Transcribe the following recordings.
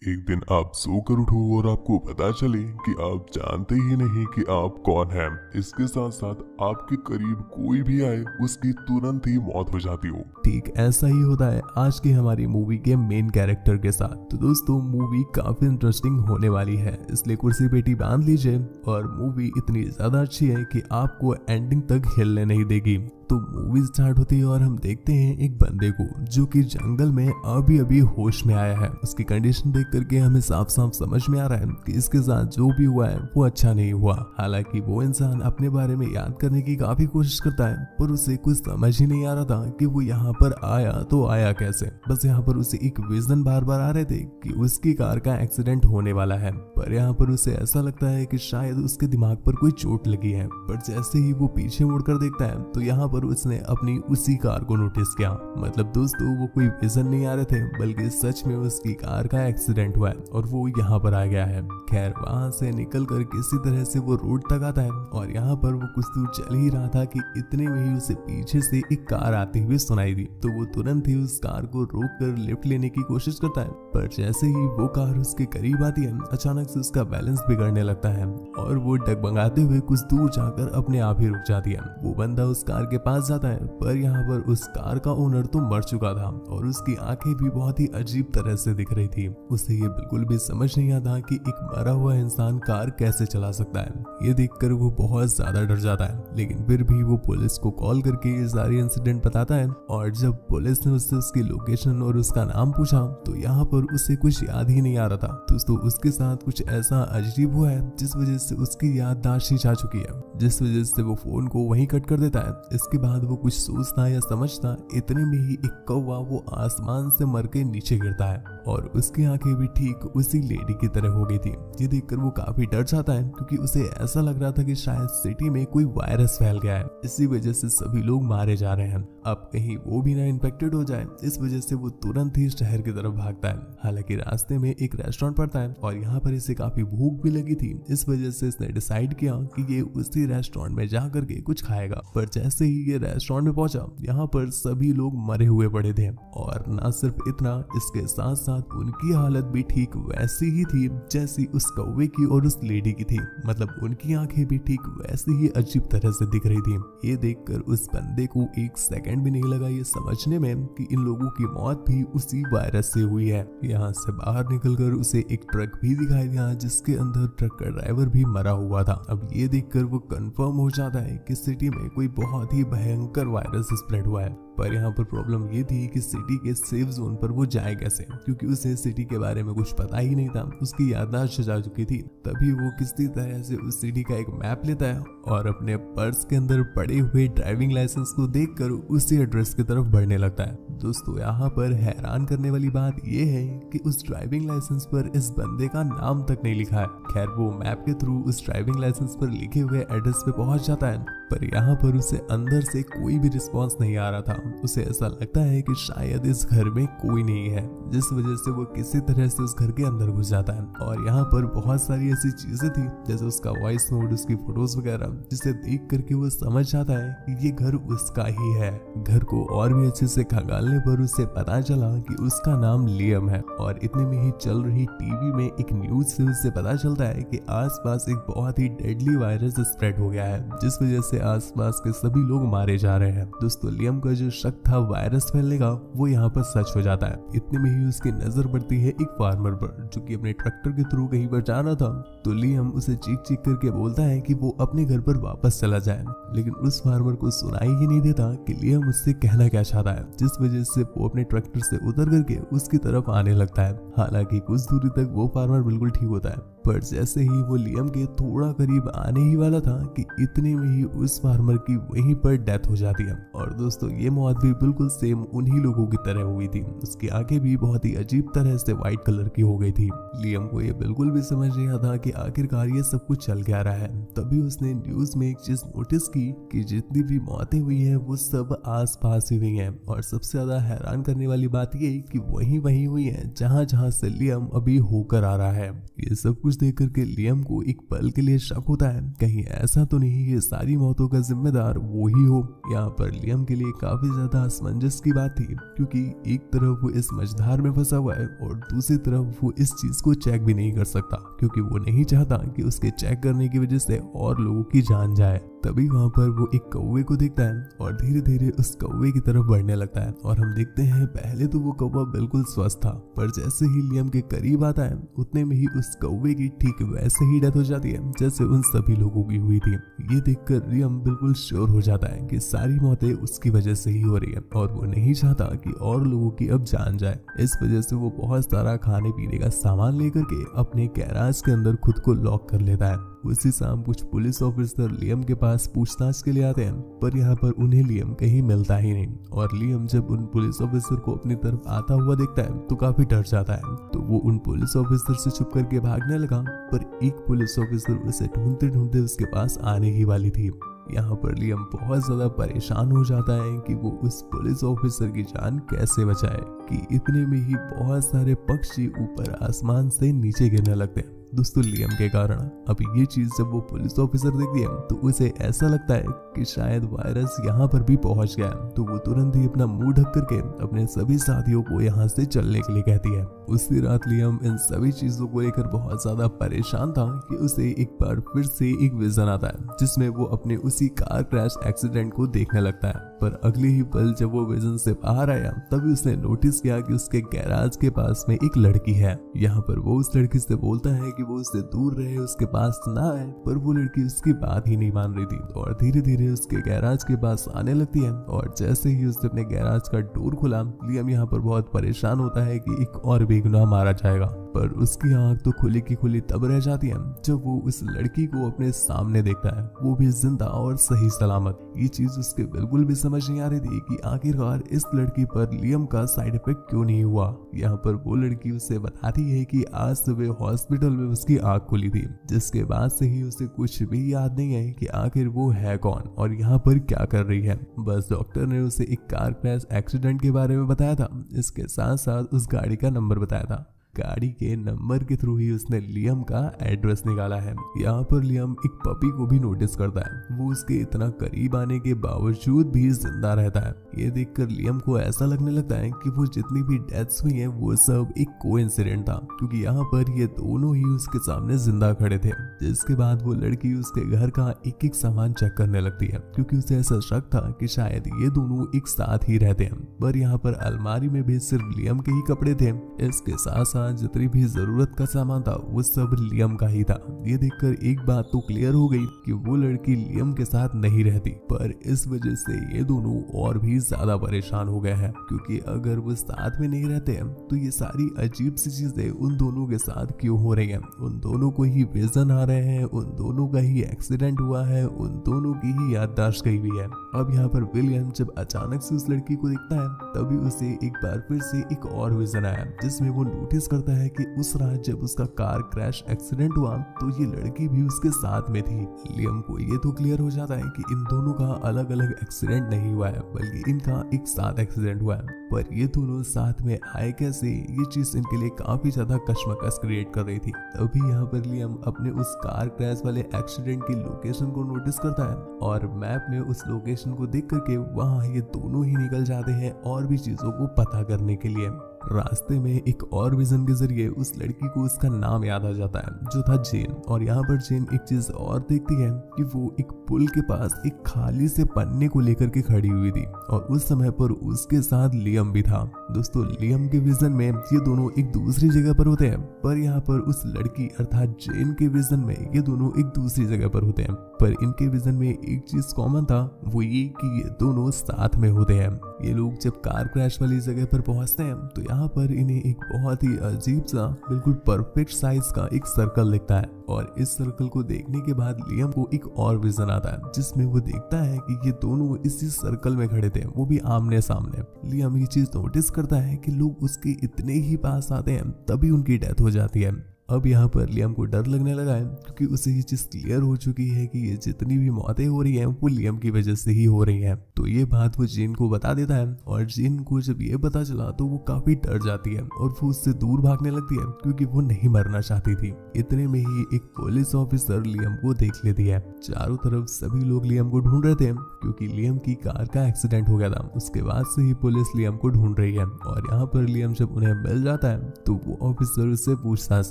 एक दिन आप सोकर उठो और आपको पता चले कि आप जानते ही नहीं कि आप कौन हैं। इसके साथ साथ आपके करीब कोई भी आए उसकी तुरंत ही मौत हो जाती हो। ठीक ऐसा ही होता है आज की हमारी मूवी के मेन कैरेक्टर के साथ। तो दोस्तों मूवी काफी इंटरेस्टिंग होने वाली है, इसलिए कुर्सी पेटी बांध लीजिए। और मूवी इतनी ज्यादा अच्छी है कि आपको एंडिंग तक हिलने नहीं देगी। तो मूवी स्टार्ट होती है और हम देखते हैं एक बंदे को जो कि जंगल में अभी अभी होश में आया है। उसकी कंडीशन देख करके हमें साफ साफ समझ में आ रहा है कि इसके साथ जो भी हुआ है वो अच्छा नहीं हुआ। हालांकि वो इंसान अपने बारे में याद करने की काफी कोशिश करता है, पर उसे कुछ समझ ही नहीं आ रहा था कि वो यहाँ पर आया तो आया कैसे। बस यहाँ पर उसे एक विजन बार बार आ रहे थे कि उसकी कार का एक्सीडेंट होने वाला है, पर यहाँ पर उसे ऐसा लगता है कि शायद उसके दिमाग पर कोई चोट लगी है। पर जैसे ही वो पीछे मुड़कर देखता है तो यहाँ पर उसने अपनी उसी कार को नोटिस किया। मतलब दोस्तों वो कोई विजन नहीं आ रहे थे, बल्कि सच में उसकी कार का एक्सीडेंट हुआ है और वो यहाँ पर आ गया है। खैर वहां से निकलकर किसी तरह से वो रोड तक आता है और यहाँ पर वो कुछ दूर चल ही रहा था कि इतने में ही उसे पीछे से एक कार आती हुई सुनाई दी। तो वो तुरंत ही उस कार को रोक कर लिफ्ट लेने की कोशिश करता है, पर जैसे ही वो कार उसके करीब आती है अचानक से उसका बैलेंस बिगड़ने लगता है और वो डगमगाते हुए कुछ दूर जाकर अपने आप ही रुक जाती है। वो बंदा उस कार के पास जाता है, पर यहाँ पर उस कार का ओनर तो मर चुका था और उसकी आंखें भी बहुत ही अजीब तरह से दिख रही थी। उसे ये बिल्कुल भी समझ नहीं आता कि एक मरा हुआ इंसान कार कैसे चला सकता है। ये देखकर वो बहुत ज्यादा डर जाता है, लेकिन फिर भी वो पुलिस को कॉल करके ये सारी इंसिडेंट बताता है। और जब पुलिस ने उससे उसकी लोकेशन और उसका नाम पूछा तो यहाँ पर उसे कुछ याद ही नहीं आ रहा था। दोस्तों उसके साथ कुछ ऐसा अजीब हुआ है जिस वजह से उसकी याददाश्त ही जा चुकी है, जिस वजह से वो फोन को वहीं कट कर देता है। इसके बाद वो कुछ सोचता या समझता, इतने में ही एक कौवा वो आसमान से मर के नीचे गिरता है और उसकी आंखें भी ठीक उसी लेडी की तरह हो गई थी। ये देखकर वो काफी डर जाता है, क्योंकि उसे ऐसा लग रहा था कि शायद सिटी में कोई वायरस फैल गया है, इसी वजह से सभी लोग मारे जा रहे हैं। अब कहीं वो भी ना इन्फेक्टेड हो जाए, इस वजह से वो तुरंत ही शहर की तरफ भागता है। हालांकि रास्ते में एक रेस्टोरेंट पड़ता है और यहाँ पर इसे काफी भूख भी लगी थी, इस वजह से इसने डिसाइड किया कि ये उसी रेस्टोरेंट में जा करके कुछ खाएगा। पर जैसे ही ये रेस्टोरेंट में पहुंचा, यहाँ पर सभी लोग मरे हुए पड़े थे और ना सिर्फ इतना, इसके साथ साथ उनकी हालत भी ठीक वैसी ही थी जैसी उस कौवे की और उस लेडी की थी। मतलब उनकी आंखें भी ठीक वैसी ही अजीब तरह से दिख रही थी। ये देखकर उस बंदे को एक सेकंड भी नहीं लगा ये समझने में कि इन लोगों की मौत भी उसी वायरस से हुई है। यहाँ से बाहर निकलकर उसे एक ट्रक भी दिखाई दिया जिसके अंदर ट्रक का ड्राइवर भी मरा हुआ था। अब ये देखकर वो कंफर्म हो जाता है कि सिटी में कोई बहुत ही भयंकर वायरस स्प्रेड हुआ है। पर यहाँ पर प्रॉब्लम ये थी कि सिटी के सेफ जोन पर वो जाए कैसे, क्योंकि उसे सिटी के बारे में कुछ पता ही नहीं था। उसकी याददाश्त जा चुकी थी। तभी वो किसी तरह से उस सिटी का एक मैप लेता है और अपने पर्स के अंदर पड़े हुए ड्राइविंग लाइसेंस को देखकर उसी एड्रेस की तरफ बढ़ने लगता है। दोस्तों यहाँ पर हैरान करने वाली बात यह है कि उस ड्राइविंग लाइसेंस पर इस बंदे का नाम तक नहीं लिखा है। खैर वो मैप के थ्रू उस ड्राइविंग लाइसेंस पर लिखे हुए एड्रेस पे पहुंच जाता है, पर यहाँ पर उसे अंदर से कोई भी रिस्पांस नहीं आ रहा था। उसे ऐसा लगता है कि शायद इस घर में कोई नहीं है, जिस वजह से वो किसी तरह से उस घर के अंदर घुस जाता है। और यहाँ पर बहुत सारी ऐसी चीजें थी जैसे उसका वॉइस नोट, उसकी फोटोज वगैरह, जिसे देख करके वो समझ जाता है कि ये घर उसका ही है। घर को और भी अच्छे से खंगालने पर उसे पता चला कि उसका नाम लियम है। और इतने में ही चल रही टीवी में एक न्यूज से उसे पता चलता है कि आसपास एक बहुत ही डेडली वायरस स्प्रेड हो गया है, जिस वजह से आसपास के सभी लोग मारे जा रहे हैं। दोस्तों लियम का जो शक था वायरस फैलने का, वो यहाँ पर सच हो जाता है। इतने में ही उसकी नजर पड़ती है एक फार्मर पर जो कि अपने ट्रैक्टर के थ्रू कहीं पर जा रहा था। तो लियम उसे चीख चीख करके बोलता है कि वो अपने घर पर वापस चला जाए, लेकिन उस फार्मर को सुनाई ही नहीं देता कि लियम उससे कहना क्या चाहता है, जिस वजह से वो अपने ट्रैक्टर से उतर करके उसकी तरफ आने लगता है। हालांकि कुछ दूरी तक वो फार्मर बिल्कुल ठीक होता है, पर जैसे ही वो लियम के थोड़ा करीब आने ही वाला था कि इतने में ही उस फार्मर की वहीं पर डेथ हो जाती है। और दोस्तों ये मौत भी बिल्कुल सेम उन्हीं लोगों की तरह हुई थी। उसकी आंखें भी बहुत ही अजीब तरह से व्हाइट कलर की हो गई थी। लियम को ये बिल्कुल भी समझ नहीं आता कि आखिरकार ये सब कुछ चल क्या रहा है। तभी उसने न्यूज में एक चीज नोटिस की कि जितनी भी मौतें हुई है वो सब आस पास ही हुई है। और सबसे ज्यादा हैरान करने वाली बात ये कि वही हुई है जहाँ जहाँ से लियम अभी होकर आ रहा है। ये सब कुछ कुछ देख करके लियम को एक पल के लिए शक होता है कहीं ऐसा तो नहीं ये सारी मौतों का जिम्मेदार वो ही हो। यहाँ पर लियम के लिए काफी ज्यादा असमंजस की बात थी, क्योंकि एक तरफ वो इस मझधार में फंसा हुआ है और दूसरी तरफ वो इस चीज को चेक भी नहीं कर सकता, क्योंकि वो नहीं चाहता कि उसके चेक करने की वजह से और लोगों की जान जाए। तभी वहां पर वो एक कौवे को देखता है और धीरे धीरे उस कौवे की तरफ बढ़ने लगता है और हम देखते हैं पहले तो वो कौवा बिल्कुल स्वस्थ था, पर जैसे ही लियम के करीब आता है उतने में ही उस कौवे की ठीक वैसे ही डेथ हो जाती है जैसे उन सभी लोगों की हुई थी। ये देखकर लियम बिल्कुल श्योर हो जाता है कि सारी मौतें उसकी वजह से ही हो रही है और वो नहीं चाहता कि और लोगों की अब जान जाए। इस वजह से वो बहुत सारा खाने पीने का सामान लेकर के अपने गैराज के अंदर खुद को लॉक कर लेता है। उसी शाम कुछ पुलिस ऑफिसर लियम के पास पूछताछ के लिए आते हैं, पर यहाँ पर उन्हें लियम कहीं मिलता ही नहीं और लियम जब उन पुलिस ऑफिसर को अपनी तरफ आता हुआ देखता है तो काफी डर जाता है। तो वो उन पुलिस ऑफिसर से छुप करके भागने लगा, पर एक पुलिस ऑफिसर उसे ढूंढते ढूंढते उसके पास आने ही वाली थी। यहाँ पर लियम बहुत ज्यादा परेशान हो जाता है कि वो उस पुलिस ऑफिसर की जान कैसे बचाए कि इतने में ही बहुत सारे पक्षी ऊपर आसमान से नीचे गिरने लगते हैं दोस्तों लियम के कारण। अब ये चीज जब वो पुलिस ऑफिसर देखती है तो उसे ऐसा लगता है कि शायद वायरस यहाँ पर भी पहुंच गया है, तो वो तुरंत ही अपना मुंह ढक करके अपने सभी साथियों को यहाँ से चलने के लिए कहती है। उसी रात लियम इन सभी चीजों को लेकर बहुत ज्यादा परेशान था कि उसे एक बार फिर से एक विजन आता है जिसमें वो अपने उसी कार क्रैश एक्सीडेंट को देखने लगता है। पर अगले ही पल जब वो विजन से बाहर आया तभी उसने नोटिस किया कि उसके गैराज के पास में एक लड़की है। यहाँ पर वो उस लड़की से बोलता है कि वो उससे दूर रहे, उसके पास ना आए, पर वो लड़की उसकी बात ही नहीं मान रही थी और धीरे धीरे उसके गैराज के पास आने लगती है। और जैसे ही उसने अपने गैराज का डोर खोला लियम यहाँ पर बहुत परेशान होता है कि एक और बेगुनाह मारा जाएगा, पर उसकी आंख तो खुली की खुली तब रह जाती है जब वो उस लड़की को अपने सामने देखता है, वो भी जिंदा और सही सलामत। ये चीज उसके बिल्कुल भी समझ नहीं आ रही थी कि आखिरकार इस लड़की पर लियम का साइड इफेक्ट क्यों नहीं हुआ। यहाँ पर वो लड़की उसे बताती है कि आज सुबह हॉस्पिटल में उसकी आंख खुली थी, जिसके बाद से ही उसे कुछ भी याद नहीं है कि आखिर वो है कौन और यहाँ पर क्या कर रही है। बस डॉक्टर ने उसे एक कार क्रैश एक्सीडेंट के बारे में बताया था, इसके साथ साथ उस गाड़ी का नंबर बताया था। गाड़ी के नंबर के थ्रू ही उसने लियम का एड्रेस निकाला है। यहाँ पर लियम एक पपी को भी नोटिस करता है, वो उसके इतना करीब आने के बावजूद भी जिंदा रहता है। ये देखकर लियम को ऐसा लगने लगता है कि वो जितनी भी डेथ्स हुई हैं वो सब एक कोइंसिडेंट था, क्योंकि यहाँ पर ये दोनों ही उसके सामने जिंदा खड़े थे। जिसके बाद वो लड़की उसके घर का एक एक सामान चेक करने लगती है, क्योंकि उसे ऐसा शक था कि शायद ये दोनों एक साथ ही रहते हैं। पर यहाँ पर अलमारी में भी सिर्फ लियम के ही कपड़े थे, इसके साथ जितनी भी जरूरत का सामान था वो सब लियम का ही था। ये देखकर एक बात तो क्लियर हो गई कि वो लड़की लियम के साथ नहीं रहती, पर इस वजह से ये दोनों और भी ज्यादा परेशान हो गए हैं, क्योंकि अगर वो साथ में नहीं रहते हैं तो ये सारी अजीब सी चीजें उन दोनों के साथ क्यों हो रही हैं। उन दोनों को ही विजन आ रहे हैं, उन दोनों का ही एक्सीडेंट हुआ है, उन दोनों की ही याददाश्त गई हुई है। अब यहाँ पर विलियम जब अचानक से उस लड़की को देखता है तभी उसे एक बार फिर से एक और विजन आया, जिसमें वो नोटिस करता है कि उस रात जब उसका कार क्रैश एक्सीडेंट हुआ तो ये लड़की भी उसके साथ में थी। लियम को ये तो क्लियर हो जाता है कि इन दोनों का अलग अलग एक्सीडेंट नहीं हुआ है, बल्कि इनका एक साथ एक्सीडेंट हुआ है। पर ये दोनों साथ में आए कैसे, ये चीज इनके लिए काफी ज्यादा कश्मकश क्रिएट कर रही थी। तभी यहाँ पर लियम अपने उस कार क्रैश वाले एक्सीडेंट की लोकेशन को नोटिस करता है और मैप में उस लोकेशन को देख करके वहाँ ये दोनों ही निकल जाते हैं और भी चीजों को पता करने के लिए। रास्ते में एक और विजन के जरिए उस लड़की को उसका नाम याद आ जाता है, जो था जेन। और यहाँ पर जेन एक चीज और देखती है कि वो एक पुल के पास एक खाली से पन्ने को लेकर के खड़ी हुई थी और उस समय पर उसके साथ लियम भी था। दोस्तों लियम के विजन में ये दोनों एक दूसरी जगह पर होते हैं, पर यहाँ पर उस लड़की अर्थात जेन के विजन में ये दोनों एक दूसरी जगह पर होते हैं। पर इनके विजन में एक चीज कॉमन था, वो ये कि ये दोनों साथ में होते हैं। ये लोग जब कार क्रैश वाली जगह पर पहुंचते हैं तो यहाँ पर इन्हें एक बहुत ही अजीब सा बिल्कुल परफेक्ट साइज का एक सर्कल दिखता है और इस सर्कल को देखने के बाद लियम को एक और विजन आता है, जिसमें वो देखता है कि ये दोनों इसी सर्कल में खड़े थे, वो भी आमने सामने। लियम ये चीज नोटिस करता है कि लोग उसके इतने ही पास आते हैं तभी उनकी डेथ हो जाती है। अब यहाँ पर लियम को डर लगने लगा है क्योंकि उसे ये चीज क्लियर हो चुकी है कि ये जितनी भी मौतें हो रही हैं वो लियम की वजह से ही हो रही हैं। तो ये बात वो जेन को बता देता है और जेन को जब ये पता चला तो वो काफी डर जाती है और वो उससे दूर भागने लगती है क्योंकि वो नहीं मरना चाहती थी। इतने में ही एक पुलिस ऑफिसर लियम को देख लेती है। चारों तरफ सभी लोग लियम को ढूंढ रहे थे क्योंकि लियम की कार का एक्सीडेंट हो गया था। उसके बाद से ही पुलिस लियम को ढूंढ रही है और यहाँ पर लियम जब उन्हें मिल जाता है तो वो ऑफिसर उससे पूछताछ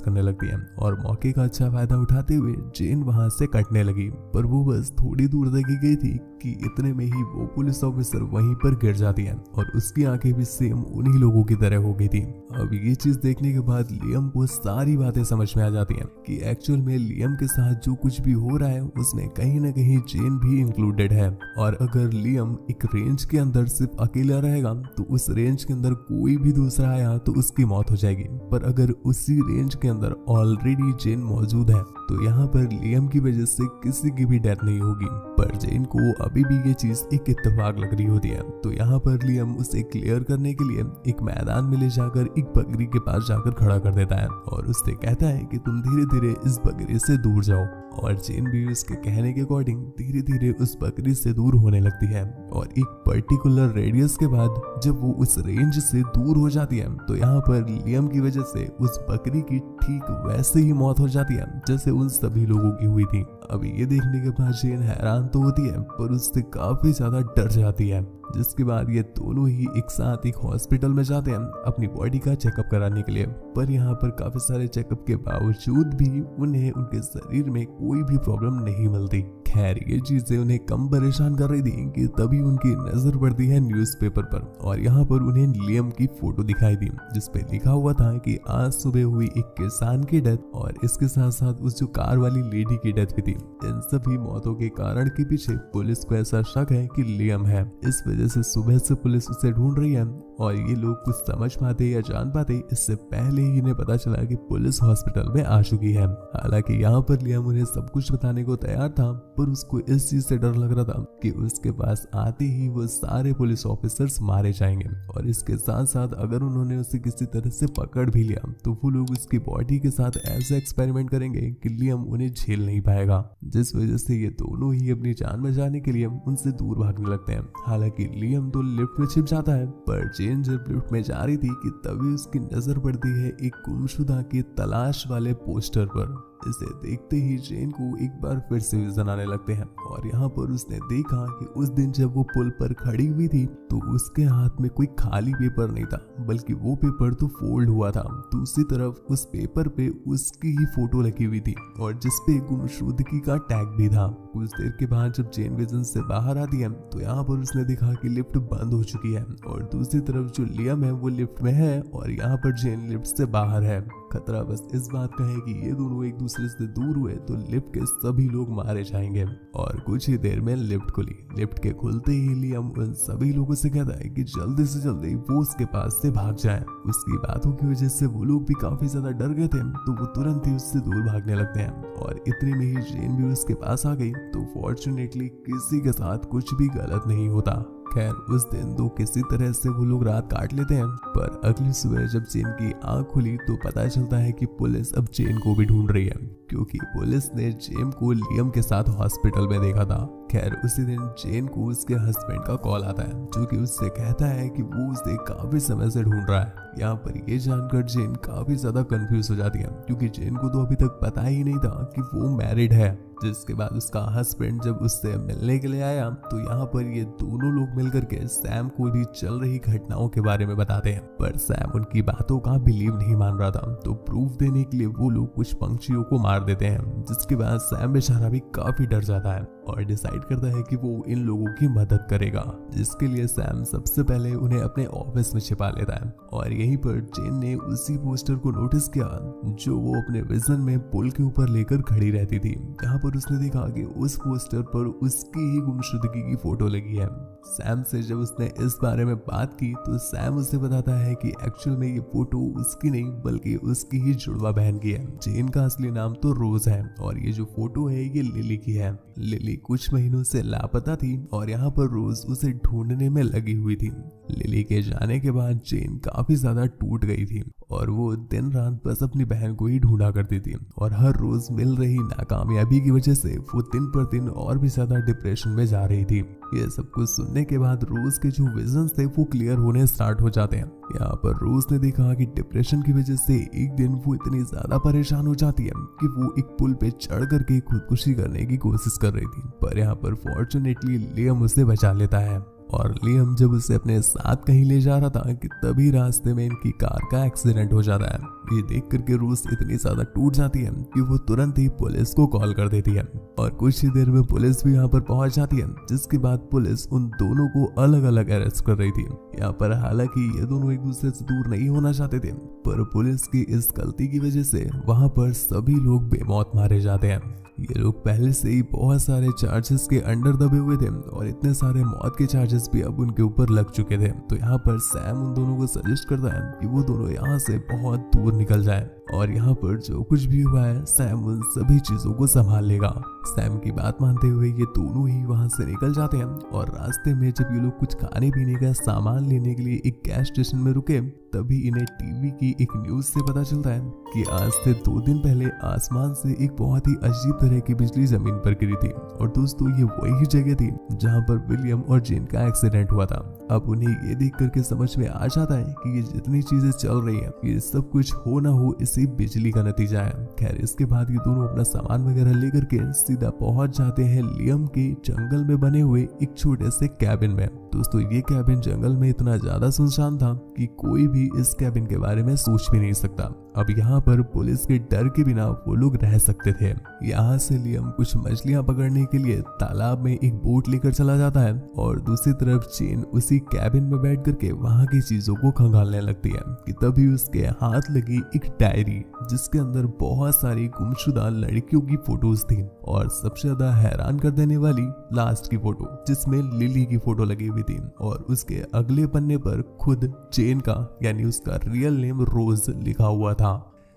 करने लगती है और मौके का अच्छा फायदा उठाते हुए जेन वहां से कटने लगी। पर वो बस थोड़ी दूर तक ही गई थी कि इतने में ही वो पुलिस ऑफिसर वहीं पर गिर जाती है और उसकी आंखें भी सेम उन्हीं लोगों की तरह हो गई थी। अब ये चीज देखने के बाद लियम को सारी बातें समझ में आ जाती हैं कि एक्चुअल में लियम के साथ जो कुछ भी हो रहा है उसमें कहीं ना कहीं जेन भी इंक्लूडेड है। और अगर लियम एक रेंज के अंदर सिर्फ अकेला रहेगा तो उस रेंज के अंदर कोई भी दूसरा आया तो उसकी मौत हो जाएगी। पर अगर उसी रेंज के अंदर ऑलरेडी जेन मौजूद है तो यहाँ पर लियम की वजह से किसी की भी डेथ नहीं होगी। पर जेन को अभी भी ये चीज एक इत्तेफाक लग रही होती है। तो यहाँ पर लियम उसे क्लियर करने के लिए एक मैदान में ले जाकर एक बकरी के पास जाकर खड़ा कर देता है और उससे कहता है कि तुम धीरे धीरे इस बकरी से दूर जाओ। और जेन भी उसके कहने के अकॉर्डिंग धीरे धीरे उस बकरी से दूर होने लगती है और एक पर्टिकुलर रेडियस के बाद जब वो उस रेंज से दूर हो जाती है तो यहाँ पर लियम की वजह से उस बकरी की ठीक वैसे ही मौत हो जाती है जैसे उन सभी लोगों की हुई थी। अब ये देखने के बाद जेन हैरान तो होती है पर उससे काफी ज्यादा डर जाती है। जिसके बाद ये दोनों ही एक साथ एक हॉस्पिटल में जाते हैं अपनी बॉडी का चेकअप कराने के लिए। पर यहाँ पर काफी सारे चेकअप के बावजूद भी उन्हें उनके शरीर में कोई भी प्रॉब्लम नहीं मिलती। खैर ये चीजें उन्हें कम परेशान कर रही थी कि तभी उनकी नजर पड़ती है न्यूज़पेपर पर और यहाँ पर उन्हें लियम की फोटो दिखाई दी जिसपे लिखा हुआ था कि आज सुबह हुई एक किसान की डेथ और इसके साथ साथ उस जो कार वाली लेडी की डेथ भी थी। इन सभी मौतों के कारण के पीछे पुलिस को ऐसा शक है कि लियम है। इस वजह से सुबह से पुलिस उसे ढूंढ रही है और ये लोग कुछ समझ पाते या जान पाते इससे पहले ही इन्हें पता चला कि पुलिस हॉस्पिटल में आ चुकी है। हालांकि यहाँ पर लियम उन्हें सब कुछ बताने को तैयार था पर उसको इस चीज से डर लग रहा था कि उसके पास आते ही वो सारे पुलिस ऑफिसर्स मारे जाएंगे और इसके साथ साथ अगर उन्होंने उसे किसी तरह से पकड़ भी लिया तो वो लोग उसकी बॉडी के साथ ऐसा एक्सपेरिमेंट करेंगे कि लियम उन्हें झेल नहीं पाएगा। जिस वजह से ये दोनों ही अपनी जान बचाने के लिए उनसे दूर भागने लगते हैं। हालांकि लियम तो लिफ्ट में छिप जाता है पर जेन जब लिफ्ट में जा रही थी कि तभी उसकी नजर पड़ती है एक गुमशुदा की तलाश वाले पोस्टर पर। इसे देखते ही जेन को एक बार फिर से विजन आने लगते हैं और यहाँ पर उसने देखा कि उस दिन जब वो पुल पर खड़ी हुई थी तो उसके हाथ में कोई खाली पेपर नहीं था बल्कि वो पेपर तो फोल्ड हुआ था। दूसरी तरफ उस पेपर पे उसकी ही फोटो लगी हुई थी और जिसपे गुमशुदगी का टैग भी था। कुछ देर के बाद जब जेन विजन से बाहर आती है तो यहाँ पर उसने देखा कि लिफ्ट बंद हो चुकी है और दूसरी तरफ जो लियम है वो लिफ्ट में है और यहाँ पर जेन लिफ्ट से बाहर है। खतरा बस इस बात का है कि ये दोनों एक दूसरे से दूर हुए तो लिफ्ट के सभी लोग मारे जाएंगे। और कुछ ही देर में लिफ्ट खुली। लिफ्ट के खुलते ही लियम उन सभी लोगों से कहता है कि जल्दी से जल्दी वो उसके पास से भाग जाएं। उसकी बातों की वजह से वो लोग भी काफी ज्यादा डर गए थे तो वो तुरंत ही उससे दूर भागने लगते हैं और इतने में ही जेन भी उसके पास आ गई। तो फॉर्चुनेटली किसी के साथ कुछ भी गलत नहीं होता। खैर उस दिन तो किसी तरह से वो लोग रात काट लेते हैं पर अगली सुबह जब जेन की आंख खुली तो पता चलता है कि पुलिस अब जेन को भी ढूंढ रही है क्योंकि पुलिस ने जेन को लियम के साथ हॉस्पिटल में देखा था। खैर उसी दिन जेन को उसके हस्बैंड का कॉल आता है जो कि उससे कहता है कि वो उसे काफी समय से ढूंढ रहा है। यहाँ पर ये जानकर जेन काफी ज्यादा कंफ्यूज हो जाती है क्योंकि जेन को तो अभी तक पता ही नहीं था कि वो मैरिड है। जिसके बाद उसका हस्बैंड जब उससे मिलने के लिए आया तो यहाँ पर ये दोनों लोग मिलकर के सैम को भी चल रही घटनाओं के बारे में बताते हैं पर सैम उनकी बातों का बिलीव नहीं मान रहा था। तो प्रूफ देने के लिए वो लोग कुछ पंछियों को मार देते हैं जिसके बाद सैम बेचारा भी काफी डर जाता है और डिसाइड करता है कि वो इन लोगों की मदद करेगा। जिसके लिए सैम सबसे पहले उन्हें अपने ऑफिस में छिपा लेता है और यहीं पर जेन ने उसी पोस्टर को नोटिस किया जो वो अपने विजन में पुल के ऊपर लेकर खड़ी रहती थी। यहाँ पर उसने देखा कि उस पोस्टर पर उसकी ही गुमशुदगी की फोटो लगी है। सैम से जब उसने इस बारे में बात की तो सैम उसे बताता है कि एक्चुअल में ये फोटो उसकी नहीं बल्कि उसकी ही जुड़वा बहन की है। जेन का असली नाम तो रोज है और ये जो फोटो है ये लिली की है। लिली कुछ महीनों से लापता थी और यहाँ पर रोज उसे ढूंढने में लगी हुई थी लिली के जाने के बाद जेन काफी ज्यादा टूट गई थी और वो दिन रात बस अपनी बहन को ही ढूंढा करती थी और हर रोज मिल रही नाकामयाबी की वजह से वो दिन पर दिन और भी ज्यादा डिप्रेशन में जा रही थी। ये सब कुछ सुनने के बाद रोज के जो विजन्स थे वो क्लियर होने स्टार्ट हो जाते हैं। यहाँ पर रोज ने देखा कि डिप्रेशन की वजह से एक दिन वो इतनी ज्यादा परेशान हो जाती है कि वो एक पुल पे चढ़ करके खुदकुशी करने की कोशिश कर रही थी, पर यहाँ पर फॉर्चुनेटली लियम उसे बचा लेता है। और लियम जब उसे अपने साथ कहीं ले जा रहा था कि तभी रास्ते में इनकी कार का एक्सीडेंट हो जाता है। ये देख करके रोज इतनी ज्यादा टूट जाती है कि वो तुरंत ही पुलिस को कॉल कर देती है और कुछ ही देर में पुलिस भी यहाँ पर पहुंच जाती है, जिसके बाद पुलिस उन दोनों को अलग अलग अरेस्ट कर रही थी। यहाँ पर हालांकि ये दोनों एक दूसरे से दूर नहीं होना चाहते थे, पर पुलिस की इस गलती की वजह से वहां पर सभी लोग बेमौत मारे जाते हैं। ये लोग पहले से ही बहुत सारे चार्जेस के अंडर दबे हुए थे और इतने सारे मौत के चार्जेस भी अब उनके ऊपर लग चुके थे। तो यहाँ पर सैम उन दोनों को सजेस्ट करता है कि वो दोनों यहाँ से बहुत दूर निकल जाए और यहाँ पर जो कुछ भी हुआ है सैम उन सभी चीजों को संभाल लेगा। सैम की बात मानते हुए ये दोनों ही वहां से निकल जाते हैं और रास्ते में जब ये लोग कुछ खाने पीने का सामान लेने के लिए एक गैस स्टेशन में रुके, तभी इन्हें टीवी की एक न्यूज से पता चलता है कि आज से 2 दिन पहले आसमान से एक बहुत ही अजीब तरह की बिजली जमीन पर गिरी थी। और दोस्तों ये वही जगह थी जहां पर विलियम और जेन का एक्सीडेंट हुआ था। अब उन्हें ये देख करके समझ में आ जाता है कि ये जितनी चीजें चल रही हैं ये सब कुछ हो ना हो इसी बिजली का नतीजा है। खैर इसके बाद ये दोनों अपना सामान वगैरह लेकर के सीधा पहुंच जाते हैं लियम के जंगल में बने हुए एक छोटे से कैबिन में। दोस्तों ये कैबिन जंगल में इतना ज्यादा सुनसान था कि कोई भी इस कैबिन के बारे में सोच भी नहीं सकता। अब यहाँ पर पुलिस के डर के बिना वो लोग रह सकते थे। यहाँ से लियम कुछ मछलियां पकड़ने के लिए तालाब में एक बोट लेकर चला जाता है और दूसरी तरफ जेन उसी कैबिन में बैठ करके वहां की चीजों को खंगालने लगती है कि तभी उसके हाथ लगी एक डायरी जिसके अंदर बहुत सारी गुमशुदा लड़कियों की फोटोज थी और सबसे ज्यादा हैरान कर देने वाली लास्ट की फोटो जिसमें लिली की फोटो लगी हुई थी और उसके अगले पन्ने पर खुद जेन का यानी उसका रियल नेम रोज लिखा हुआ था।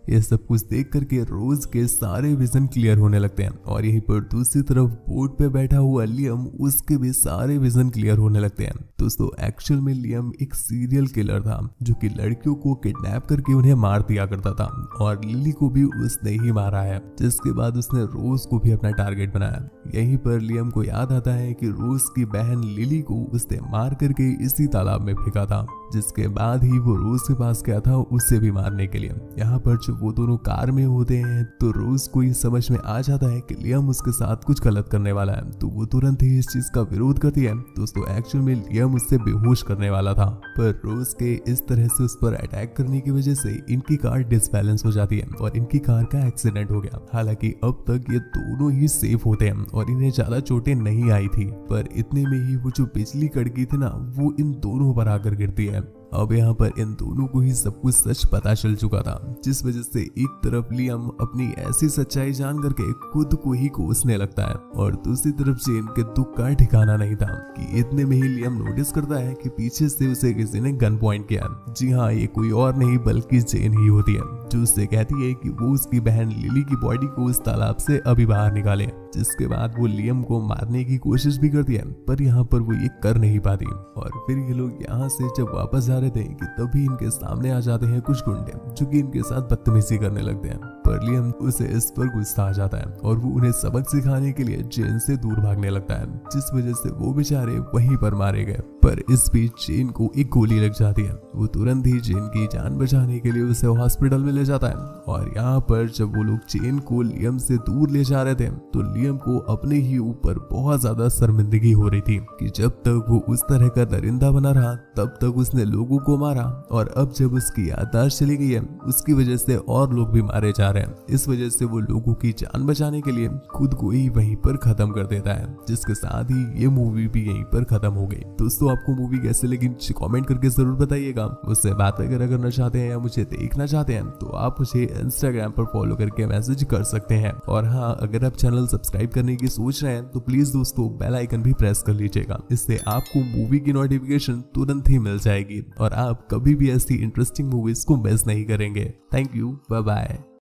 ये सब कुछ देख करके रोज के सारे विजन क्लियर होने लगते हैं और यहीं पर दूसरी तरफ बोट पे बैठा हुआ लियम उसके भी सारे विजन क्लियर होने लगते हैं। दोस्तों एक्चुअल में लियम एक सीरियल किलर था जो कि लड़कियों को किडनैप करके उन्हें मार दिया करता था और लिली को भी उसने ही मारा है, जिसके बाद उसने रोज को भी अपना टारगेट बनाया। यहीं पर लियम को याद आता है कि रोज की बहन लिली को उसने मार करके इसी तालाब में फेंका था, जिसके बाद ही वो रोज के पास गया था उससे भी मारने के लिए। यहाँ पर जब वो दोनों कार में होते हैं तो रोज को ये समझ में आ जाता है कि लियम उसके साथ कुछ गलत करने वाला है, तो वो तुरंत ही इस चीज का विरोध करती है। दोस्तों एक्चुअल में लियम उससे बेहोश करने वाला था, पर रोज के इस तरह से उस पर अटैक करने की वजह से इनकी कार डिसबैलेंस हो जाती है और इनकी कार का एक्सीडेंट हो गया। हालांकि अब तक ये दोनों ही सेफ होते हैं और इन्हें ज्यादा चोटें नहीं आई थी, पर इतने में ही वो जो बिजली कड़की थी ना वो इन दोनों पर आकर गिरती है। अब यहाँ पर इन दोनों को ही सब कुछ सच पता चल चुका था, जिस वजह से एक तरफ लियम अपनी ऐसी सच्चाई जान करके खुद को ही कोसने लगता है और दूसरी तरफ जेन के दुख का ठिकाना नहीं था कि इतने में ही लियम नोटिस करता है कि पीछे से उसे किसी ने गन पॉइंट किया। जी हाँ, ये कोई और नहीं बल्कि जेन ही होती है, जो उससे कहती है कि वो उसकी बहन लिली की बॉडी को उस तालाब से अभी बाहर निकाले। जिसके बाद वो लियम को मारने की कोशिश भी करती है, पर यहाँ पर वो ये कर नहीं पाती। और फिर ये लोग यहाँ से जब वापस जा रहे थे कि तभी इनके सामने आ जाते हैं कुछ गुंडे जो कि इनके साथ बदतमीजी करने लगते हैं, पर लियम उसे इस पर गुस्सा आ जाता है और वो उन्हें सबक सिखाने के लिए जेन से दूर भागने लगता है, जिस वजह से वो बेचारे वहीं पर मारे गए। पर इस बीच जेन को एक गोली लग जाती है। वो तुरंत ही जेन की जान बचाने के लिए उसे हॉस्पिटल में ले जाता है और यहाँ पर जब वो लोग जेन को लियम से दूर ले जा रहे थे तो लियम को अपने ही ऊपर बहुत ज्यादा शर्मिंदगी हो रही थी कि जब तक वो उस तरह का दरिंदा बना रहा तब तक उसने लोगों को मारा और अब जब उसकी याददाश्त चली गई है उसकी वजह से और लोग भी मारे जा रहे हैं। इस वजह से वो लोगों की जान बचाने के लिए खुद को ही वहीं पर खत्म कर देता है, जिसके साथ ही ये मूवी भी यहीं पर खत्म हो गई। दोस्तों आपको मूवी कैसे लगी कमेंट करके जरूर बताइएगा। मुझसे बात वगैरह करना चाहते हैं या मुझे देखना चाहते हैं तो आप मुझे इंस्टाग्राम पर फॉलो करके मैसेज कर सकते हैं। और हाँ, अगर आप चैनल सब्सक्राइब करने की सोच रहे हैं तो प्लीज दोस्तों बेल आइकन भी प्रेस कर लीजिएगा, इससे आपको मूवी की नोटिफिकेशन तुरंत ही मिल जाएगी और आप कभी भी ऐसी इंटरेस्टिंग मूवीज को मिस नहीं करेंगे। Thank you, bye bye.